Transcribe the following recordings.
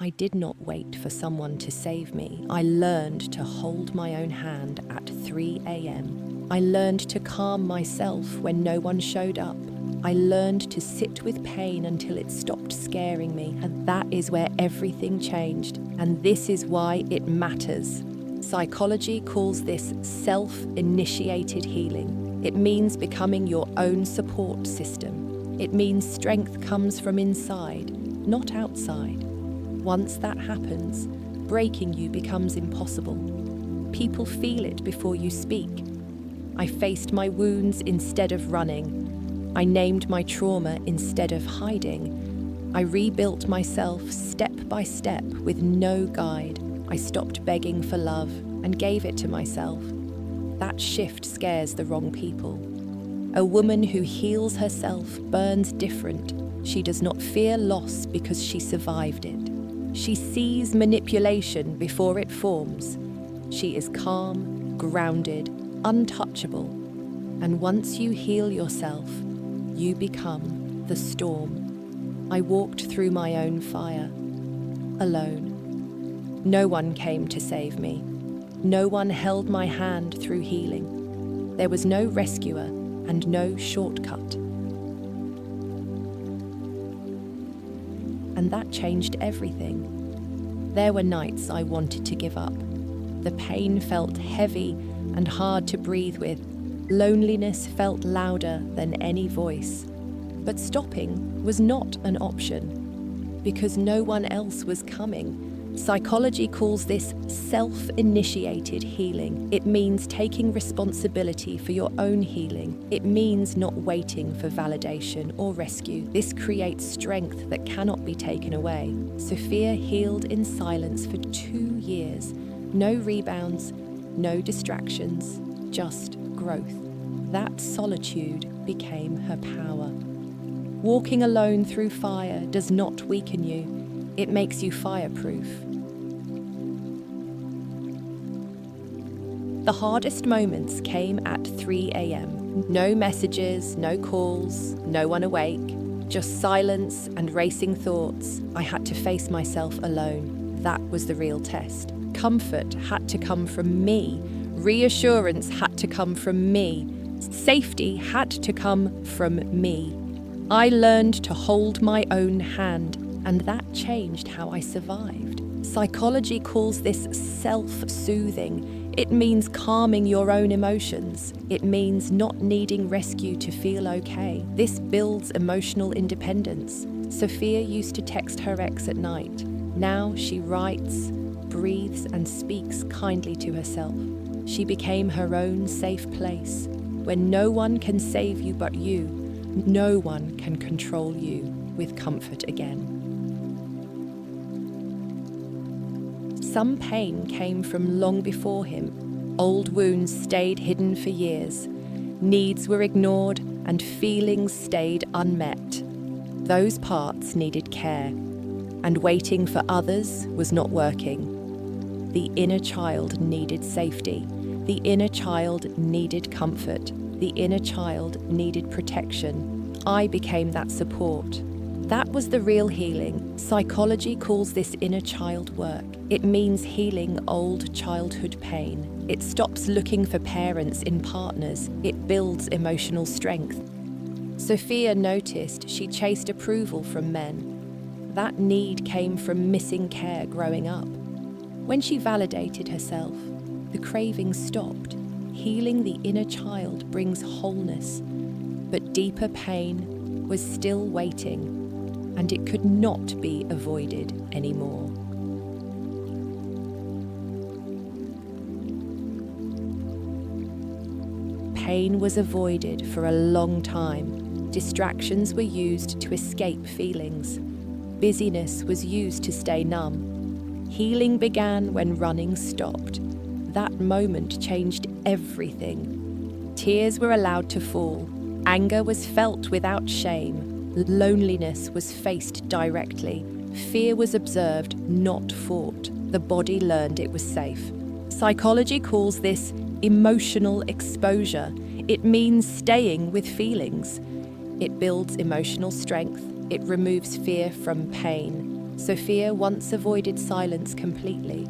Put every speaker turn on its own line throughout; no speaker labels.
I did not wait for someone to save me. I learned to hold my own hand at 3 a.m. I learned to calm myself when no one showed up. I learned to sit with pain until it stopped scaring me, and that is where everything changed. And this is why it matters. Psychology calls this self-initiated healing. It means becoming your own support system. It means strength comes from inside, not outside. Once that happens, breaking you becomes impossible. People feel it before you speak. I faced my wounds instead of running. I named my trauma instead of hiding. I rebuilt myself step by step with no guide. I stopped begging for love and gave it to myself. That shift scares the wrong people. A woman who heals herself burns different. She does not fear loss because she survived it. She sees manipulation before it forms. She is calm, grounded, untouchable. And once you heal yourself, you become the storm. I walked through my own fire, alone. No one came to save me. No one held my hand through healing. There was no rescuer and no shortcut. And that changed everything. There were nights I wanted to give up. The pain felt heavy and hard to breathe with. Loneliness felt louder than any voice. But stopping was not an option, because no one else was coming. Psychology calls this self-initiated healing. It means taking responsibility for your own healing. It means not waiting for validation or rescue. This creates strength that cannot be taken away. Sophia healed in silence for 2 years. No rebounds, no distractions, just growth. That solitude became her power. Walking alone through fire does not weaken you. It makes you fireproof. The hardest moments came at 3 a.m. No messages, no calls, no one awake, just silence and racing thoughts. I had to face myself alone. That was the real test. Comfort had to come from me. Reassurance had to come from me. Safety had to come from me. I learned to hold my own hand, and that changed how I survived. Psychology calls this self-soothing. It means calming your own emotions. It means not needing rescue to feel okay. This builds emotional independence. Sophia used to text her ex at night. Now she writes, breathes, and speaks kindly to herself. She became her own safe place. When no one can save you but you, no one can control you with comfort again. Some pain came from long before him. Old wounds stayed hidden for years. Needs were ignored and feelings stayed unmet. Those parts needed care, and waiting for others was not working. The inner child needed safety. The inner child needed comfort. The inner child needed protection. I became that support. That was the real healing. Psychology calls this inner child work. It means healing old childhood pain. It stops looking for parents in partners. It builds emotional strength. Sophia noticed she chased approval from men. That need came from missing care growing up. When she validated herself, the craving stopped. Healing the inner child brings wholeness, but deeper pain was still waiting, and it could not be avoided anymore. Pain was avoided for a long time. Distractions were used to escape feelings. Busyness was used to stay numb. Healing began when running stopped. That moment changed everything. Tears were allowed to fall. Anger was felt without shame. Loneliness was faced directly. Fear was observed, not fought. The body learned it was safe. Psychology calls this emotional exposure. It means staying with feelings. It builds emotional strength. It removes fear from pain. Sophia once avoided silence completely.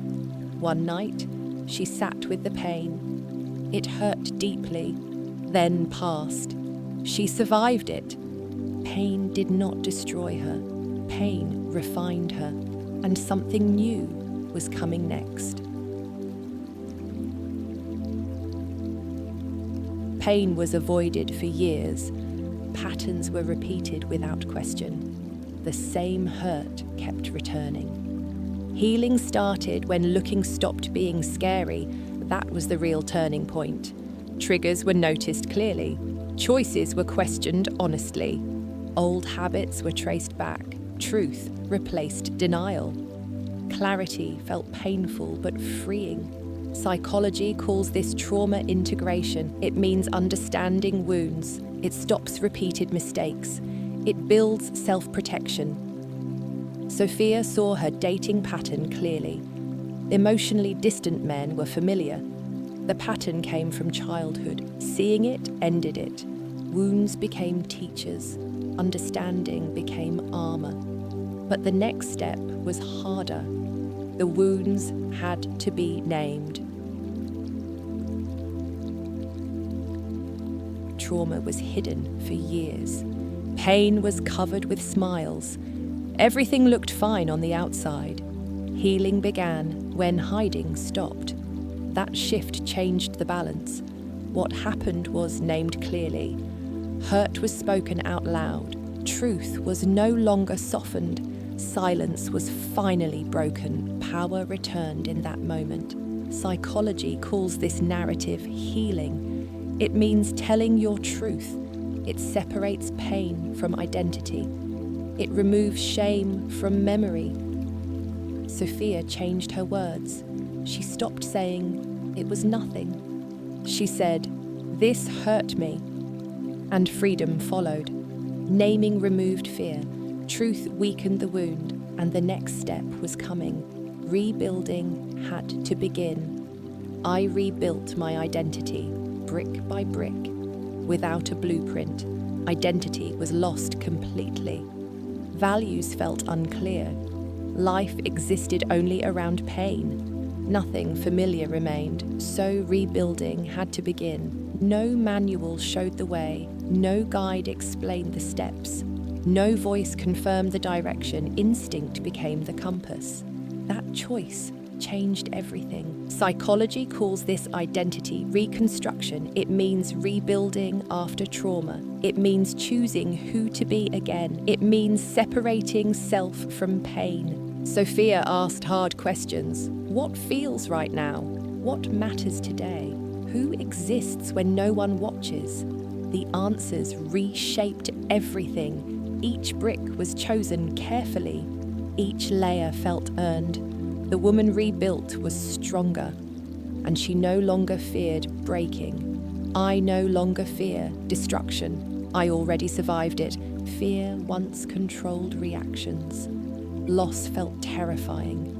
One night, she sat with the pain. It hurt deeply, then passed. She survived it. Pain did not destroy her. Pain refined her, and something new was coming next. Pain was avoided for years. Patterns were repeated without question. The same hurt kept returning. Healing started when looking stopped being scary. That was the real turning point. Triggers were noticed clearly. Choices were questioned honestly. Old habits were traced back. Truth replaced denial. Clarity felt painful but freeing. Psychology calls this trauma integration. It means understanding wounds. It stops repeated mistakes. It builds self-protection. Sophia saw her dating pattern clearly. Emotionally distant men were familiar. The pattern came from childhood. Seeing it ended it. Wounds became teachers. Understanding became armor. But the next step was harder. The wounds had to be named. Trauma was hidden for years. Pain was covered with smiles. Everything looked fine on the outside. Healing began when hiding stopped. That shift changed the balance. What happened was named clearly. Hurt was spoken out loud. Truth was no longer softened. Silence was finally broken. Power returned in that moment. Psychology calls this narrative healing. It means telling your truth. It separates pain from identity. It removes shame from memory. Sophia changed her words. She stopped saying, "It was nothing." She said, "This hurt me." And freedom followed. Naming removed fear. Truth weakened the wound, and the next step was coming. Rebuilding had to begin. I rebuilt my identity, brick by brick. Without a blueprint, identity was lost completely. Values felt unclear. Life existed only around pain. Nothing familiar remained, so rebuilding had to begin. No manual showed the way. No guide explained the steps. No voice confirmed the direction. Instinct became the compass. That choice changed everything. Psychology calls this identity reconstruction. It means rebuilding after trauma. It means choosing who to be again. It means separating self from pain. Sophia asked hard questions. What feels right now? What matters today? Who exists when no one watches? The answers reshaped everything. Each brick was chosen carefully. Each layer felt earned. The woman rebuilt was stronger, and she no longer feared breaking. I no longer fear destruction. I already survived it. Fear once controlled reactions. Loss felt terrifying.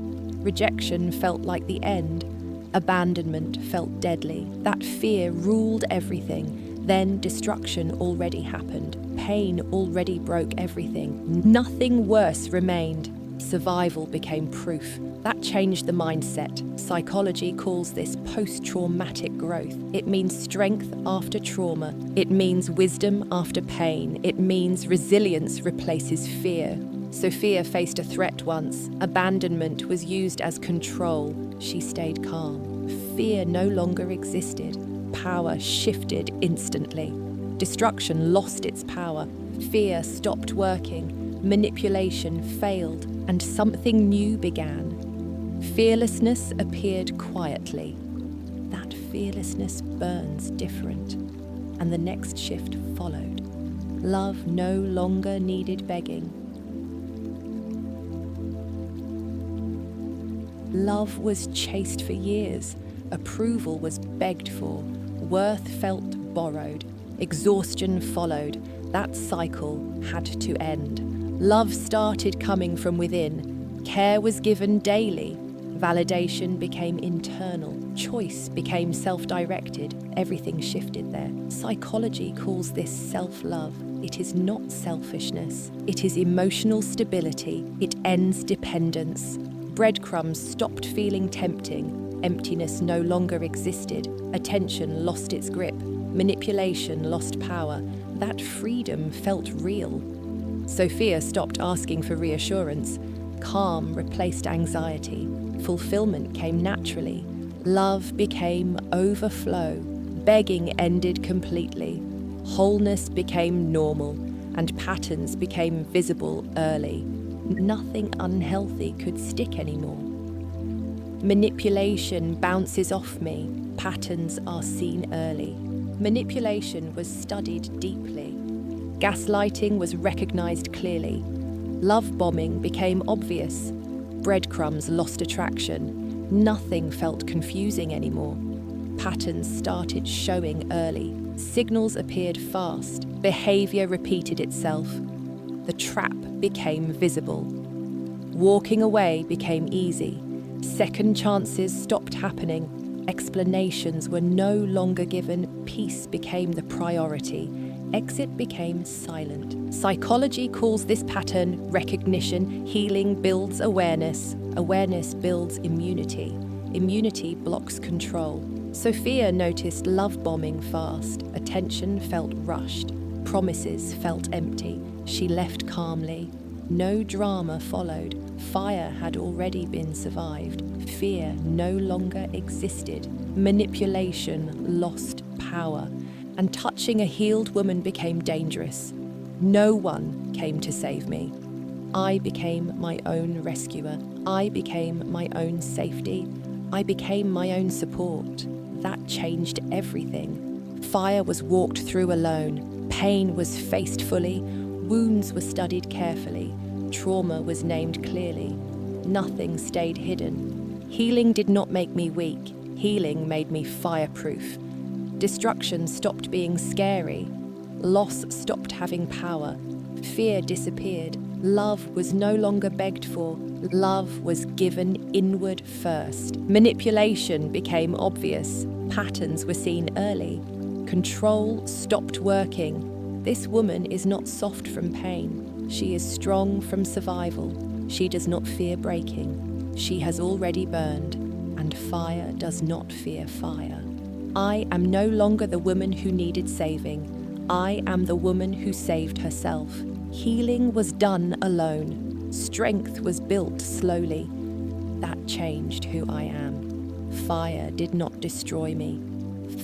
Rejection felt like the end. Abandonment felt deadly. That fear ruled everything. Then destruction already happened. Pain already broke everything. Nothing worse remained. Survival became proof. That changed the mindset. Psychology calls this post-traumatic growth. It means strength after trauma. It means wisdom after pain. It means resilience replaces fear. Sophia faced a threat once. Abandonment was used as control. She stayed calm. Fear no longer existed. Power shifted instantly. Destruction lost its power. Fear stopped working. Manipulation failed, and something new began. Fearlessness appeared quietly. That fearlessness burns different, and the next shift followed. Love no longer needed begging. Love was chased for years. Approval was begged for. Worth felt borrowed. Exhaustion followed. That cycle had to end. Love started coming from within. Care was given daily. Validation became internal. Choice became self-directed. Everything shifted there. Psychology calls this self-love. It is not selfishness. It is emotional stability. It ends dependence. Breadcrumbs stopped feeling tempting. Emptiness no longer existed. Attention lost its grip. Manipulation lost power. That freedom felt real. Sophia stopped asking for reassurance. Calm replaced anxiety. Fulfillment came naturally. Love became overflow. Begging ended completely. Wholeness became normal, and patterns became visible early. Nothing unhealthy could stick anymore. Manipulation bounces off me. Patterns are seen early. Manipulation was studied deeply. Gaslighting was recognized clearly. Love bombing became obvious. Breadcrumbs lost attraction. Nothing felt confusing anymore. Patterns started showing early. Signals appeared fast. Behavior repeated itself. The trap became visible. Walking away became easy. Second chances stopped happening. Explanations were no longer given. Peace became the priority. Exit became silent. Psychology calls this pattern recognition. Healing builds awareness. Awareness builds immunity. Immunity blocks control. Sophia noticed love bombing fast. Attention felt rushed. Promises felt empty. She left calmly. No drama followed. Fire had already been survived. Fear no longer existed. Manipulation lost power. And touching a healed woman became dangerous. No one came to save me. I became my own rescuer. I became my own safety. I became my own support. That changed everything. Fire was walked through alone. Pain was faced fully. Wounds were studied carefully. Trauma was named clearly. Nothing stayed hidden. Healing did not make me weak. Healing made me fireproof. Destruction stopped being scary. Loss stopped having power. Fear disappeared. Love was no longer begged for. Love was given inward first. Manipulation became obvious. Patterns were seen early. Control stopped working. This woman is not soft from pain. She is strong from survival. She does not fear breaking. She has already burned, and fire does not fear fire. I am no longer the woman who needed saving. I am the woman who saved herself. Healing was done alone. Strength was built slowly. That changed who I am. Fire did not destroy me.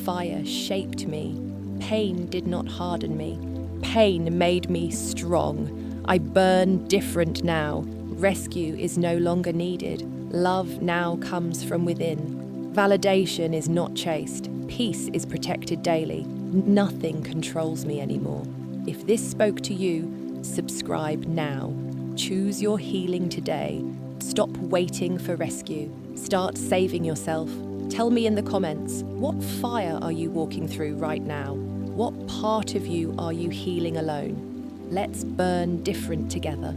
Fire shaped me. Pain did not harden me. Pain made me strong. I burn different now. Rescue is no longer needed. Love now comes from within. Validation is not chased. Peace is protected daily. Nothing controls me anymore. If this spoke to you, subscribe now. Choose your healing today. Stop waiting for rescue. Start saving yourself. Tell me in the comments, what fire are you walking through right now? What part of you are you healing alone? Let's burn different together.